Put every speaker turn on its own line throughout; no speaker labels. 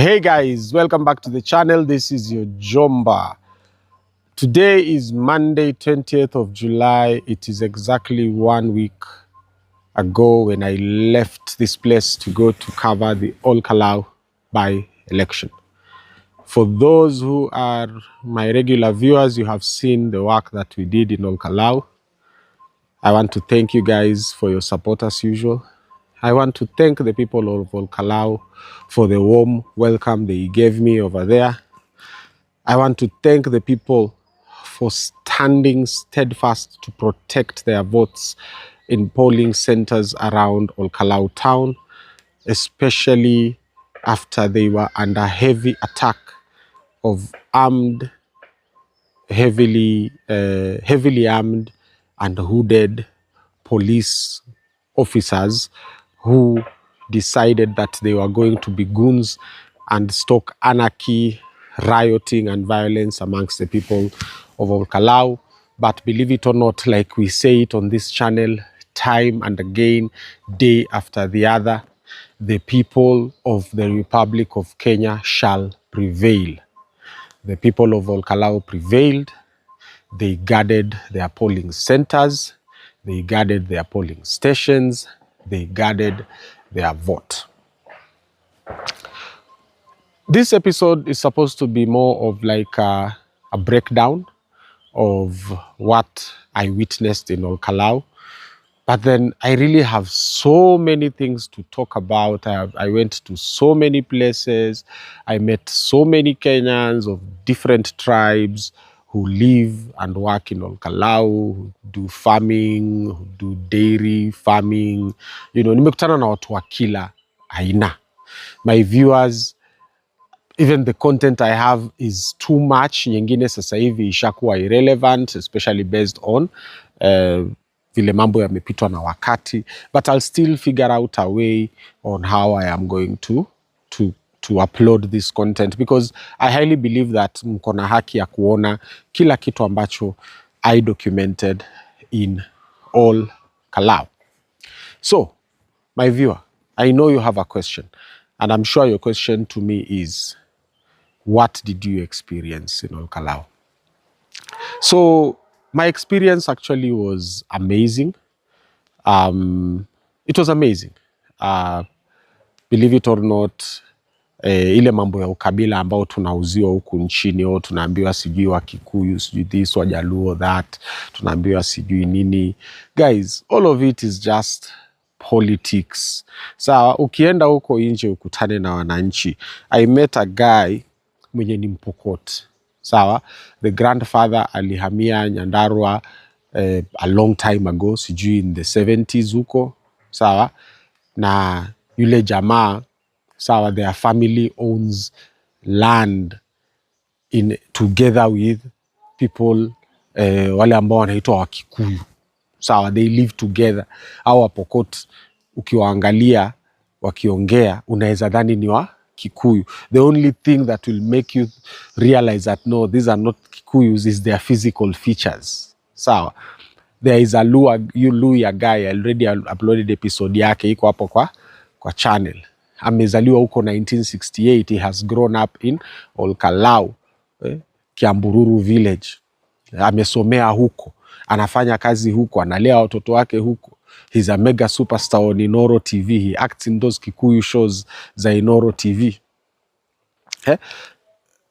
Hey guys, welcome back to the channel. This is your Jomba. Today is Monday, 20th of July. It is exactly 1 week ago when I left this place to go to cover the Ol Kalou by-election. For those who are my regular viewers, you have seen the work that we did in Ol Kalou. I want to thank you guys for your support as usual. I want to thank the people of Ol Kalou for the warm welcome they gave me over there. I want to thank the people for standing steadfast to protect their votes in polling centers around Ol Kalou town, especially after they were under heavy attack of heavily armed and hooded police officers who decided that they were going to be goons and stoke anarchy, rioting and violence amongst the people of Ol Kalou. But believe it or not, like we say it on this channel time and again, day after the other, the people of the Republic of Kenya shall prevail. The people of Ol Kalou prevailed. They guarded their polling centers. They guarded their polling stations. They guarded their vote. This episode is supposed to be more of like a breakdown of what I witnessed in Ol Kalou. But then I really have so many things to talk about. I went to so many places. I met so many Kenyans of different tribes who live and work in Ol Kalou, who do farming, who do dairy farming. You know, nimekutana na watu wa kila aina. My viewers, even the content I have is too much. Nyingine sasa hivi ishakuwa irrelevant, especially based on vile mambo yamepitwa na wakati. But I'll still figure out a way on how I am going to upload this content, because I highly believe that mko na haki ya kuona kila kitu ambacho I documented in Ol Kalou. So, my viewer, I know you have a question, and I'm sure your question to me is, what did you experience in Ol Kalou? So, my experience actually was amazing. It was amazing. Believe it or not, ile mambo ya ukabila ambao tunauziwa huku nchini, au tunaambiwa sijui wa Kikuyu, sijui this, wa Jaluo that, tunaambiwa sijui nini. Guys, all of it is just politics. Sawa, ukienda huko nje ukutane na wananchi. I met a guy mwenye ni Mpokot. Sawa, the grandfather alihamia Nyandarua a long time ago, sijui in the 70s huko. Sawa, na yule jamaa, sawa, their family owns land in together with people wale ambao wanaitwa wa Kikuyu. Sawa, they live together. Au Wapokot ukiwaangalia wakiongea unaweza dhani ni wa Kikuyu. The only thing that will make you realize that no, these are not Kikuyus is their physical features. Sawa, there is a Luya guy, I already uploaded episode yake, iko hapo kwa channel. Amezaliwa huko 1968. He has grown up in Ol Kalou, Kiambururu village. Amesomea huko, anafanya kazi huko, analea watoto wake huko. He's a mega superstar on Inoro TV. He acts in those Kikuyu shows za Inoro TV.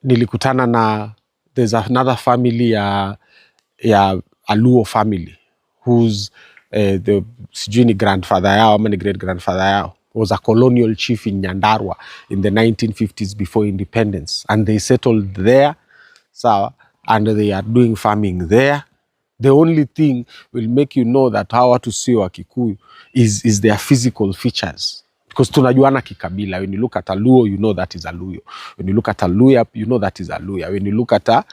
Nilikutana na, there's another family ya Aluo family whose the sijui ni grandfather yao ama ni great grandfather yao was a colonial chief in Nyandarua in the 1950s before independence, and they settled there. So, and they are doing farming there. The only thing will make you know that hawa watu sio wa Kikuyu is their physical features, because tunajuana kikabila. When you look at a Luo, you know that is a Luyo. When you look at a Luya, you know that is a Luya. When you look at a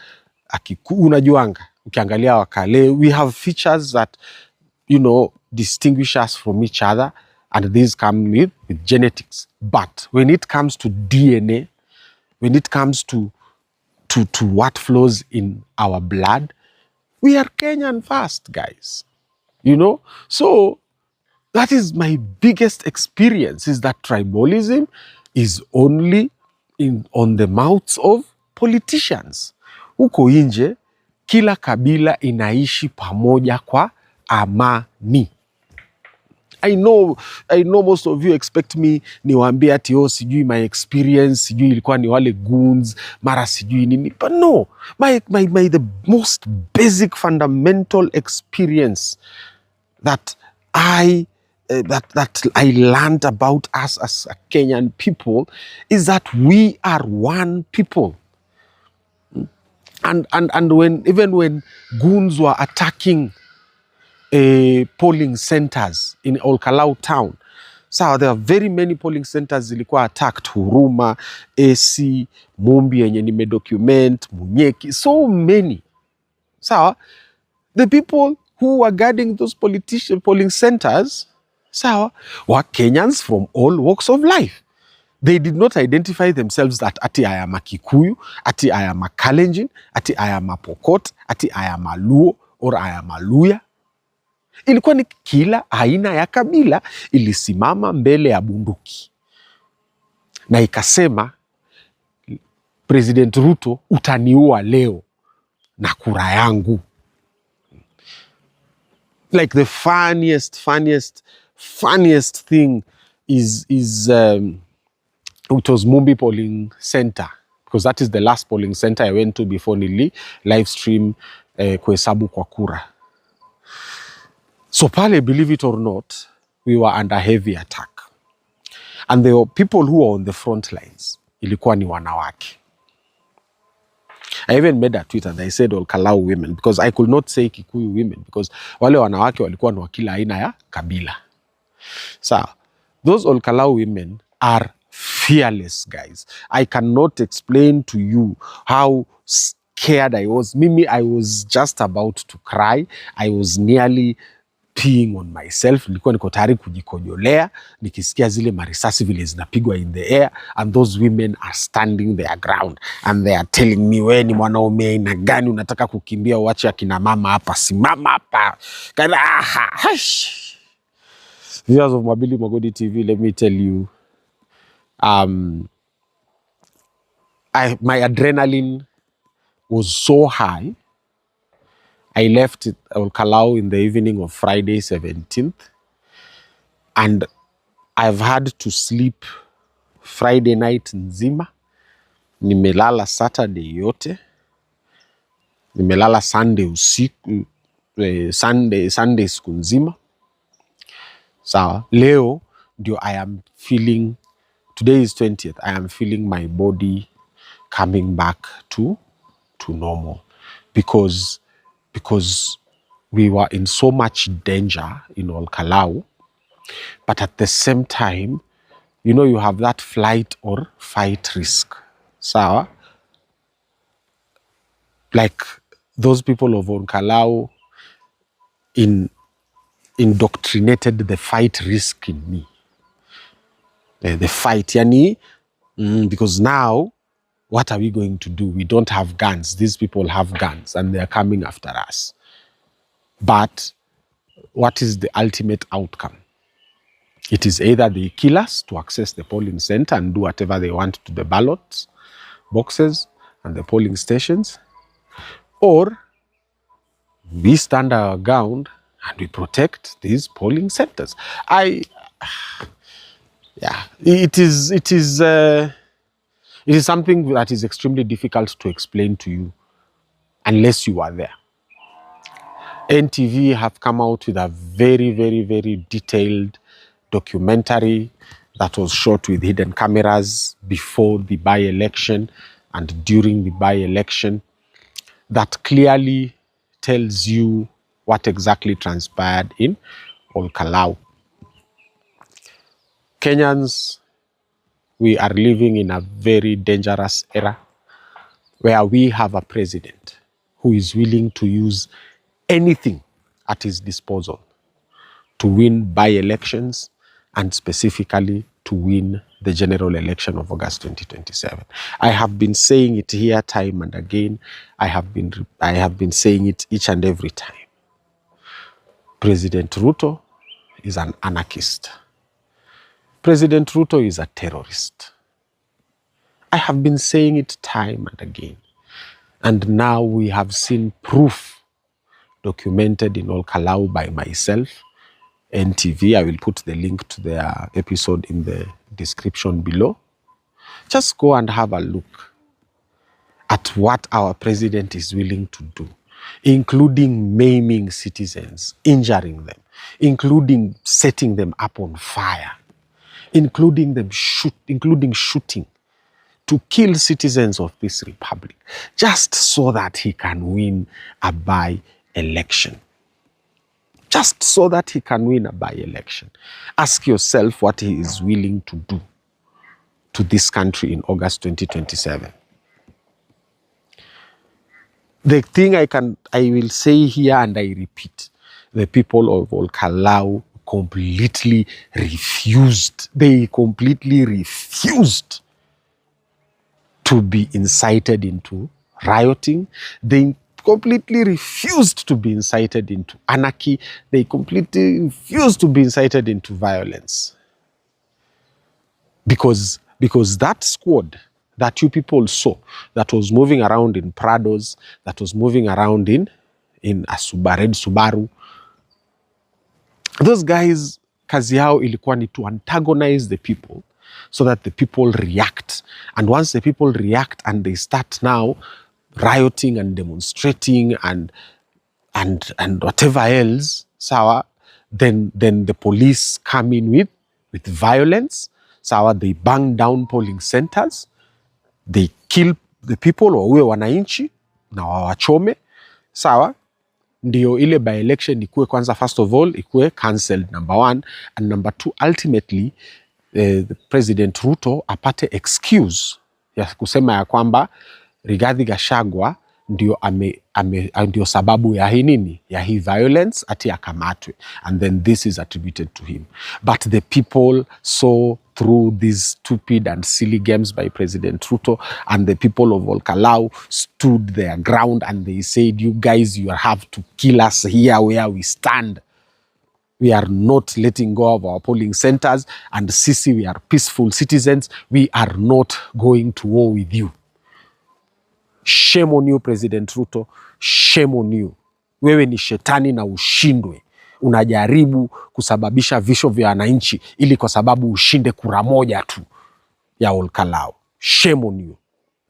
Kikuyu, unajuanga. Ukiangalia Wakale, we have features that, you know, distinguish us from each other, and these come with genetics. But when it comes to DNA, when it comes to what flows in our blood, we are Kenyan first, guys. You know? So that is my biggest experience, is that tribalism is only on the mouths of politicians. Huko nje kila kabila inaishi pamoja kwa amani. I know most of you expect me niwaambie ati oh, sijui my experience, sijui ilikuwa ni wale goons, mara sijui nini. But no, my the most basic fundamental experience that I learned about us as a Kenyan people is that we are one people. And even when goons were attacking polling centers in Ol Kalou town, so there are very many polling centers zilikuwa attacked. Huruma, AC, Mumbi yenye nimedocument, Munyeki, so many. So the people who were guarding those polling centers, so were Kenyans from all walks of life. They did not identify themselves that ati I am a Kikuyu, ati I am a Kalenjin, ati I am a Pokot, ati I am a Luo, or I am a Luya. Ilikuwa ni kila aina ya kabila ilisimama mbele ya bunduki na ikasema, President Ruto, utaniua leo na kura yangu. Like the funniest thing is it was Mumbi polling center, because that is the last polling center I went to before nili live stream kuhesabu kwa kura. So pale, believe it or not, we were under heavy attack. And the people who were on the front lines, ilikuwa ni wanawake. I even made a tweet and I said Ol Kalou women, because I could not say Kikuyu women, because wale wanawake walikuwa ni wa kila aina ya kabila. So, those Ol Kalou women are fearless, guys. I cannot explain to you how scared I was. Mimi, I was just about to cry. I was nearly peeing on myself. Nilikuwa niko tayari kujikojolea nikisikia zile marisasi vile zinapigwa in the air, and those women are standing their ground and they are telling me, we ni mwanaume aina gani unataka kukimbia uache akina mama hapa, simama hapa. Viewers of Mwabili Mwagodi TV, let me tell you, my adrenaline was so high. I left Ol Kalou in the evening of Friday 17th, and I've had to sleep Friday night nzima. Nimelala Saturday yote. Nimelala Sunday usiku, Sunday siku nzima. Sawa, leo ndio I am feeling, today is 20th, I am feeling my body coming back to normal, because we were in so much danger in Ol Kalou, but at the same time, you know, you have that flight or fight risk. So, like those people of Ol Kalou indoctrinated the fight risk in me. The fight, yani, because now, what are we going to do? We don't have guns. These people have guns and they are coming after us. But what is the ultimate outcome? It is either they kill us to access the polling center and do whatever they want to the ballot boxes and the polling stations, or we stand our ground and we protect these polling centers. It is something that is extremely difficult to explain to you unless you are there. NTV have come out with a very, very, very detailed documentary that was shot with hidden cameras before the by-election and during the by-election that clearly tells you what exactly transpired in Ol Kalou. Kenyans, we are living in a very dangerous era where we have a president who is willing to use anything at his disposal to win by-elections and specifically to win the general election of August 2027. I have been saying it here time and again. I have been saying it each and every time. President Ruto is an anarchist. President Ruto is a terrorist. I have been saying it time and again. And now we have seen proof documented in Ol Kalou by myself, NTV. I will put the link to their episode in the description below. Just go and have a look at what our president is willing to do, including maiming citizens, injuring them, including setting them up on fire, including shooting to kill citizens of this republic, just so that he can win a by-election. Just so that he can win a by-election. Ask yourself what he is willing to do to this country in August 2027. The thing I will say here, and I repeat, the people of Ol Kalou completely refused. They completely refused to be incited into rioting. They completely refused to be incited into anarchy. They completely refused to be incited into violence. Because that squad that you people saw, that was moving around in Prados, that was moving around in a red Subaru, those guys, kazi yao ilikuwa ni to antagonize the people so that the people react. And once the people react and they start now rioting and demonstrating and whatever else, sawa, then the police come in with violence, sawa, they bang down polling centers, they kill the people, waue wananchi na wawachome, sawa, ndio ile by election ikuwe kwanza, first of all ikuwe cancelled, number one, and number two, ultimately the President Ruto apate excuse ya kusema ya kwamba Rigathi Gachagua ndio sababu ya hii nini, ya hii violence, ati akamatwe, and then this is attributed to him. But the people saw through these stupid and silly games by President Ruto, and the people of Ol Kalou stood their ground and they said, you guys, you have to kill us here where we stand. We are not letting go of our polling centers, and sisi, we are peaceful citizens. We are not going to war with you. Shame on you, President Ruto. Shame on you. Wewe ni shetani na ushindwe. Unajaribu kusababisha visho vya wananchi ili kwa sababu ushinde kura moja tu ya Ol Kalou. Shame on you.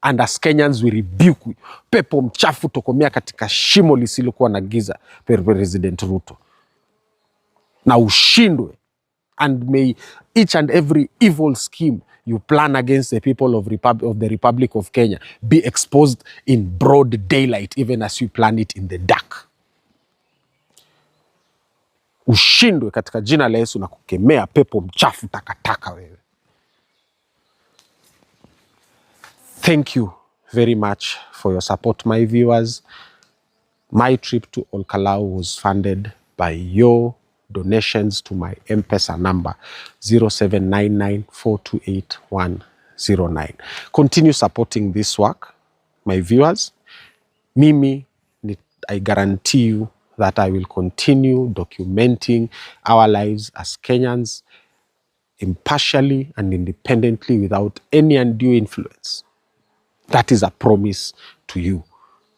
And as Kenyans we rebuke you. Pepo mchafu tokomea katika shimo lisilokuwa na giza, President Ruto. Na ushindwe. And may each and every evil scheme you plan against the people of the Republic of Kenya be exposed in broad daylight, even as you plan it in the dark. Ushindwe katika jina la Yesu na kukemea pepo mchafu takataka wewe. Thank you very much for your support, my viewers. My trip to Ol Kalou was funded by your donations to my Mpesa number 0799428109. Continue supporting this work, my viewers. Mimi, I guarantee you that I will continue documenting our lives as Kenyans impartially and independently without any undue influence. That is a promise to you,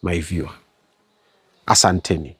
my viewer. Asanteni.